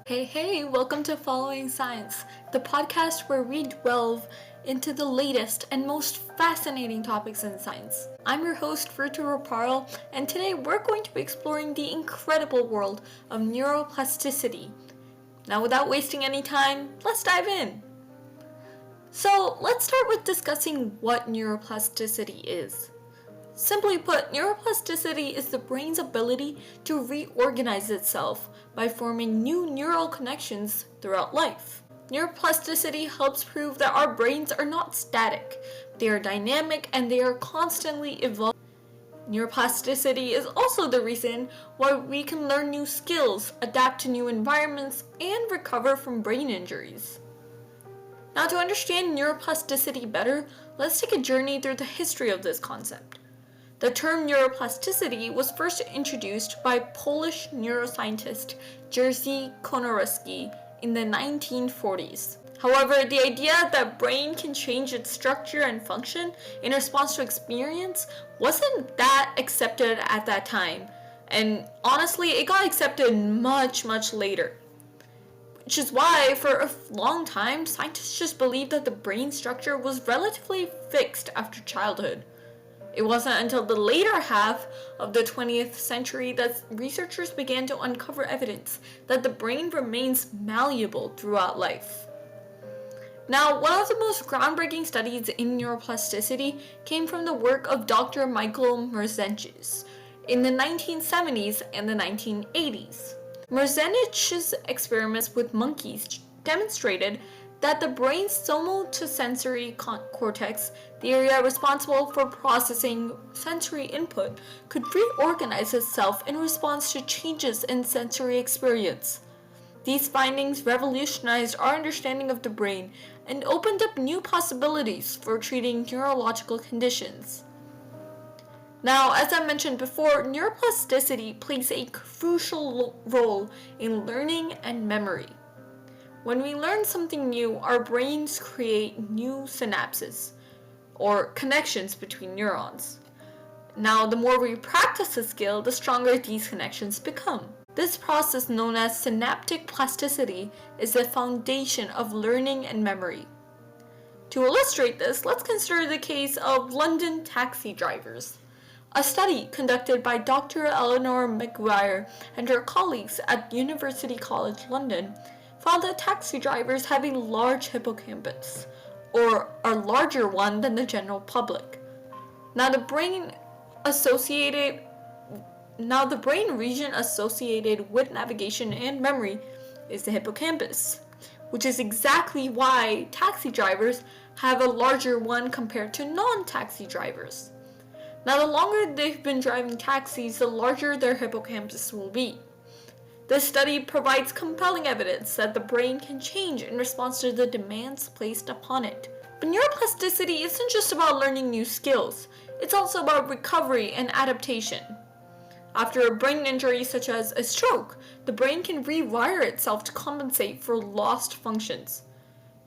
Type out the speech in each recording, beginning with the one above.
Hey, welcome to Following Science, the podcast where we delve into the latest and most fascinating topics in science. I'm your host, Virtu Raparl, and today we're going to be exploring the incredible world of neuroplasticity. Now, without wasting any time, let's dive in. So, let's start with discussing what neuroplasticity is. Simply put, neuroplasticity is the brain's ability to reorganize itself by forming new neural connections throughout life. Neuroplasticity helps prove that our brains are not static. They are dynamic and they are constantly evolving. Neuroplasticity is also the reason why we can learn new skills, adapt to new environments, and recover from brain injuries. Now, to understand neuroplasticity better, let's take a journey through the history of this concept. The term neuroplasticity was first introduced by Polish neuroscientist Jerzy Konarewski in the 1940s. However, the idea that brain can change its structure and function in response to experience wasn't that accepted at that time, and honestly, it got accepted much later. Which is why, for a long time, scientists just believed that the brain structure was relatively fixed after childhood. It wasn't until the later half of the 20th century that researchers began to uncover evidence that the brain remains malleable throughout life. Now, one of the most groundbreaking studies in neuroplasticity came from the work of Dr. Michael Merzenich in the 1970s and the 1980s. Merzenich's experiments with monkeys demonstrated that the brain's somatosensory cortex, the area responsible for processing sensory input, could reorganize itself in response to changes in sensory experience. These findings revolutionized our understanding of the brain and opened up new possibilities for treating neurological conditions. Now, as I mentioned before, neuroplasticity plays a crucial role in learning and memory. When we learn something new, our brains create new synapses, or connections between neurons. Now, the more we practice a skill, the stronger these connections become. This process, known as synaptic plasticity, is the foundation of learning and memory. To illustrate this, let's consider the case of London taxi drivers. A study conducted by Dr. Eleanor McGuire and her colleagues at University College London found that taxi drivers have a large hippocampus, or a larger one than the general public. Now the brain region associated with navigation and memory is the hippocampus, which is exactly why taxi drivers have a larger one compared to non-taxi drivers. Now, the longer they've been driving taxis, the larger their hippocampus will be. This study provides compelling evidence that the brain can change in response to the demands placed upon it. But neuroplasticity isn't just about learning new skills, it's also about recovery and adaptation. After a brain injury such as a stroke, the brain can rewire itself to compensate for lost functions.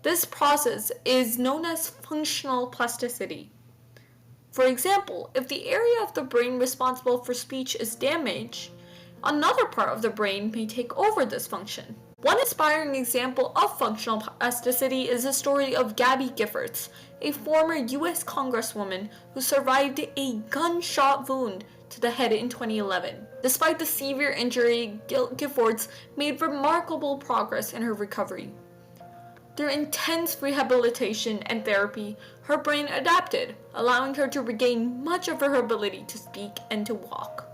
This process is known as functional plasticity. For example, if the area of the brain responsible for speech is damaged, another part of the brain may take over this function. One inspiring example of functional plasticity is the story of Gabby Giffords, a former U.S. Congresswoman who survived a gunshot wound to the head in 2011. Despite the severe injury, Giffords made remarkable progress in her recovery. Through intense rehabilitation and therapy, her brain adapted, allowing her to regain much of her ability to speak and to walk.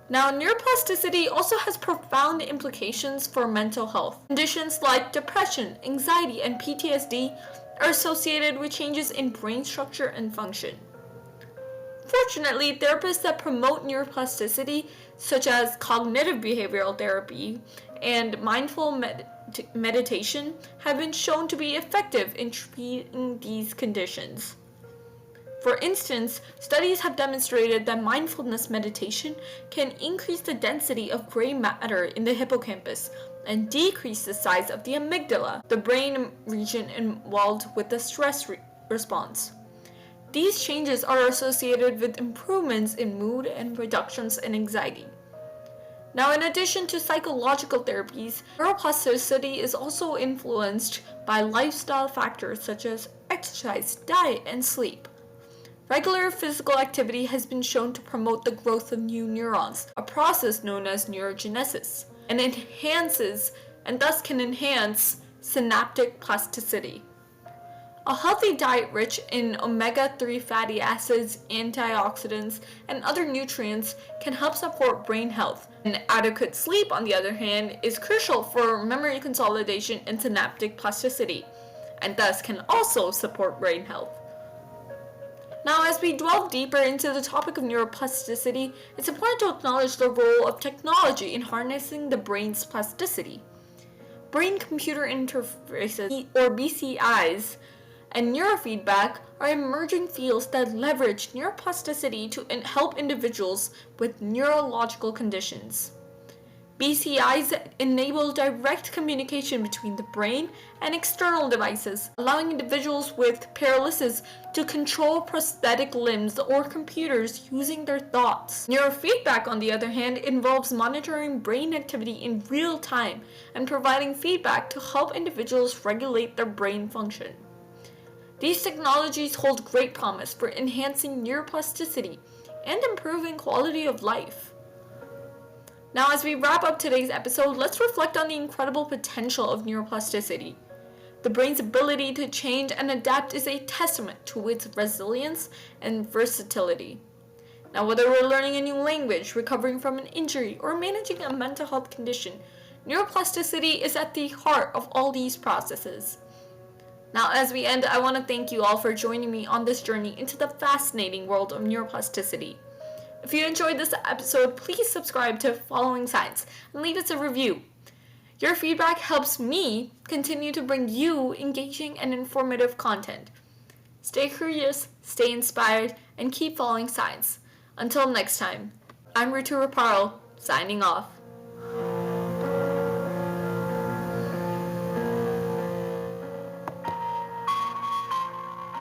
Now, neuroplasticity also has profound implications for mental health. Conditions like depression, anxiety, and PTSD are associated with changes in brain structure and function. Fortunately, therapists that promote neuroplasticity, such as cognitive behavioral therapy and mindful meditation, have been shown to be effective in treating these conditions. For instance, studies have demonstrated that mindfulness meditation can increase the density of gray matter in the hippocampus and decrease the size of the amygdala, the brain region involved with the stress response. These changes are associated with improvements in mood and reductions in anxiety. Now, in addition to psychological therapies, neuroplasticity is also influenced by lifestyle factors such as exercise, diet, and sleep. Regular physical activity has been shown to promote the growth of new neurons, a process known as neurogenesis, and thus can enhance synaptic plasticity. A healthy diet rich in omega-3 fatty acids, antioxidants, and other nutrients can help support brain health. And adequate sleep, on the other hand, is crucial for memory consolidation and synaptic plasticity, and thus can also support brain health. Now, as we delve deeper into the topic of neuroplasticity, it's important to acknowledge the role of technology in harnessing the brain's plasticity. Brain-computer interfaces, or BCIs, and neurofeedback are emerging fields that leverage neuroplasticity to help individuals with neurological conditions. BCIs enable direct communication between the brain and external devices, allowing individuals with paralysis to control prosthetic limbs or computers using their thoughts. Neurofeedback, on the other hand, involves monitoring brain activity in real time and providing feedback to help individuals regulate their brain function. These technologies hold great promise for enhancing neuroplasticity and improving quality of life. Now, as we wrap up today's episode, let's reflect on the incredible potential of neuroplasticity. The brain's ability to change and adapt is a testament to its resilience and versatility. Now, whether we're learning a new language, recovering from an injury, or managing a mental health condition, neuroplasticity is at the heart of all these processes. Now, as we end, I want to thank you all for joining me on this journey into the fascinating world of neuroplasticity. If you enjoyed this episode, please subscribe to Following Science and leave us a review. Your feedback helps me continue to bring you engaging and informative content. Stay curious, stay inspired, and keep following science. Until next time, I'm Ritu Raparo, signing off.